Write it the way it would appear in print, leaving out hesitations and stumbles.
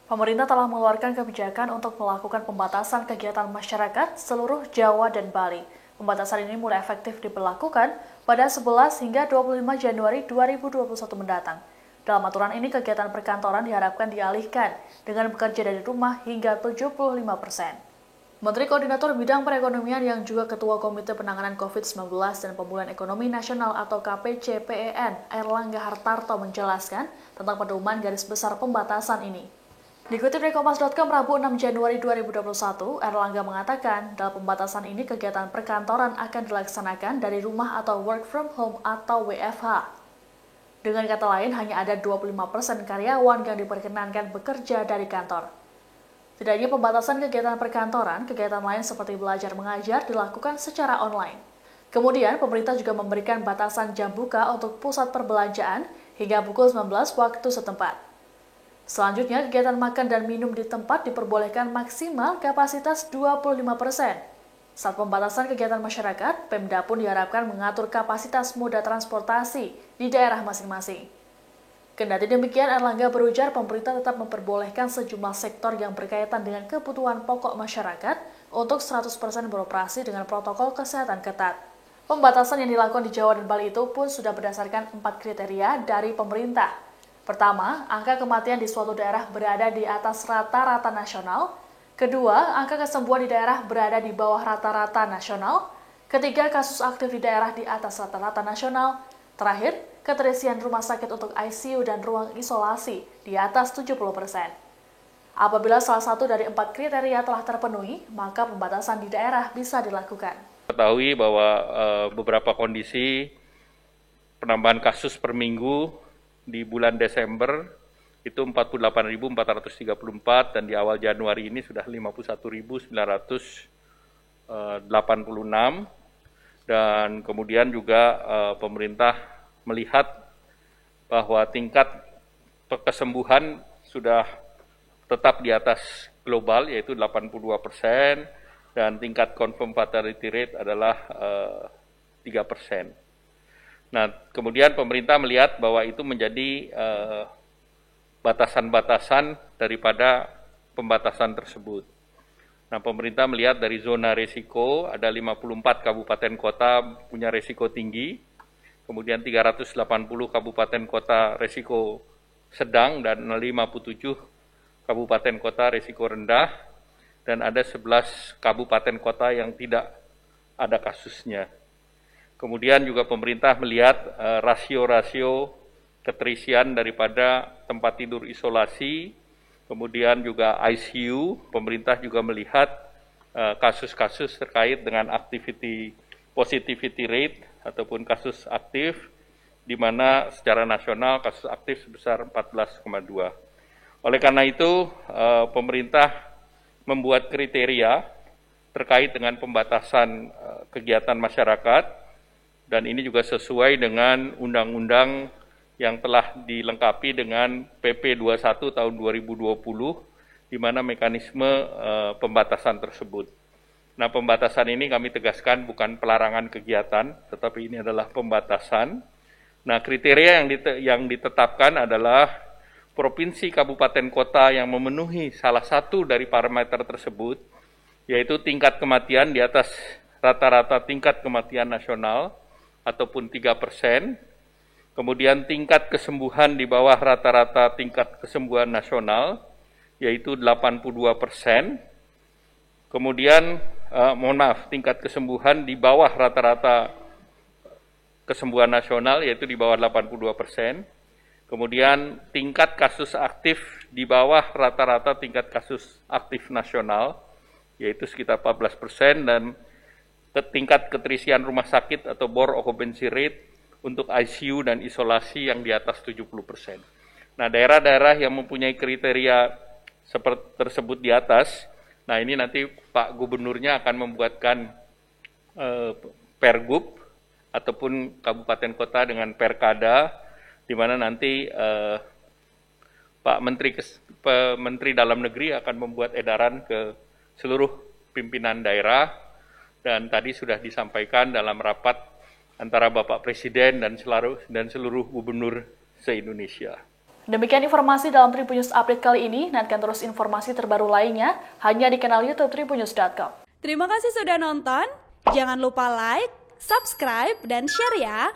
Pemerintah telah mengeluarkan kebijakan untuk melakukan pembatasan kegiatan masyarakat seluruh Jawa dan Bali. Pembatasan ini mulai efektif diberlakukan pada 11 hingga 25 Januari 2021 mendatang. Dalam aturan ini, kegiatan perkantoran diharapkan dialihkan dengan bekerja dari rumah hingga 75%. Menteri Koordinator Bidang Perekonomian yang juga Ketua Komite Penanganan COVID-19 dan Pemulihan Ekonomi Nasional atau KPCPEN, Airlangga Hartarto menjelaskan tentang pedoman garis besar pembatasan ini. Dikutip dari Kompas.com Rabu 6 Januari 2021, Airlangga mengatakan dalam pembatasan ini kegiatan perkantoran akan dilaksanakan dari rumah atau work from home atau WFH. Dengan kata lain, hanya ada 25% karyawan yang diperkenankan bekerja dari kantor. Tidak hanya pembatasan kegiatan perkantoran, kegiatan lain seperti belajar mengajar dilakukan secara online. Kemudian, pemerintah juga memberikan batasan jam buka untuk pusat perbelanjaan hingga pukul 19 waktu setempat. Selanjutnya, kegiatan makan dan minum di tempat diperbolehkan maksimal kapasitas 25%. Saat pembatasan kegiatan masyarakat, Pemda pun diharapkan mengatur kapasitas moda transportasi di daerah masing-masing. Kendati demikian, Airlangga berujar pemerintah tetap memperbolehkan sejumlah sektor yang berkaitan dengan kebutuhan pokok masyarakat untuk 100% beroperasi dengan protokol kesehatan ketat. Pembatasan yang dilakukan di Jawa dan Bali itu pun sudah berdasarkan 4 kriteria dari pemerintah. Pertama, angka kematian di suatu daerah berada di atas rata-rata nasional. Kedua, angka kesembuhan di daerah berada di bawah rata-rata nasional. Ketiga, kasus aktif di daerah di atas rata-rata nasional. Terakhir, keterisian rumah sakit untuk ICU dan ruang isolasi di atas 70%. Apabila salah satu dari 4 kriteria telah terpenuhi, maka pembatasan di daerah bisa dilakukan. Ketahui bahwa beberapa kondisi penambahan kasus per minggu di bulan Desember itu 48.434 dan di awal Januari ini sudah 51.986 dan kemudian juga pemerintah melihat bahwa tingkat kesembuhan sudah tetap di atas global yaitu 82% dan tingkat confirmed fatality rate adalah 3%. Nah, kemudian pemerintah melihat bahwa itu menjadi batasan-batasan daripada pembatasan tersebut. Nah, pemerintah melihat dari zona risiko, ada 54 kabupaten kota punya risiko tinggi, kemudian 380 kabupaten kota risiko sedang, dan 57 kabupaten kota risiko rendah, dan ada 11 kabupaten kota yang tidak ada kasusnya. Kemudian juga pemerintah melihat rasio-rasio keterisian daripada tempat tidur isolasi, kemudian juga ICU. Pemerintah juga melihat kasus-kasus terkait dengan positivity rate ataupun kasus aktif, di mana secara nasional kasus aktif sebesar 14,2. Oleh karena itu, pemerintah membuat kriteria terkait dengan pembatasan kegiatan masyarakat, dan ini juga sesuai dengan undang-undang yang telah dilengkapi dengan PP 21 tahun 2020, di mana mekanisme pembatasan tersebut. Nah, pembatasan ini kami tegaskan bukan pelarangan kegiatan, tetapi ini adalah pembatasan. Nah, kriteria yang ditetapkan adalah provinsi, kabupaten, kota yang memenuhi salah satu dari parameter tersebut, yaitu tingkat kematian di atas rata-rata tingkat kematian nasional, ataupun 3%, kemudian tingkat kesembuhan di bawah rata-rata tingkat kesembuhan nasional, yaitu 82%, kemudian tingkat kesembuhan di bawah rata-rata kesembuhan nasional, yaitu di bawah 82%, kemudian tingkat kasus aktif di bawah rata-rata tingkat kasus aktif nasional, yaitu sekitar 14%, dan tingkat keterisian rumah sakit atau bor occupancy rate untuk ICU dan isolasi yang di atas 70%. Nah, daerah-daerah yang mempunyai kriteria seperti tersebut di atas, nah ini nanti Pak Gubernurnya akan membuatkan pergub ataupun kabupaten kota dengan perkada, di mana nanti Pak Menteri Dalam Negeri akan membuat edaran ke seluruh pimpinan daerah. Dan tadi sudah disampaikan dalam rapat antara Bapak Presiden dan seluruh gubernur se-Indonesia. Demikian informasi dalam Tribun News Update kali ini. Nantikan terus informasi terbaru lainnya hanya di kanal YouTube tribunnews.com. Terima kasih sudah nonton. Jangan lupa like, subscribe, dan share ya.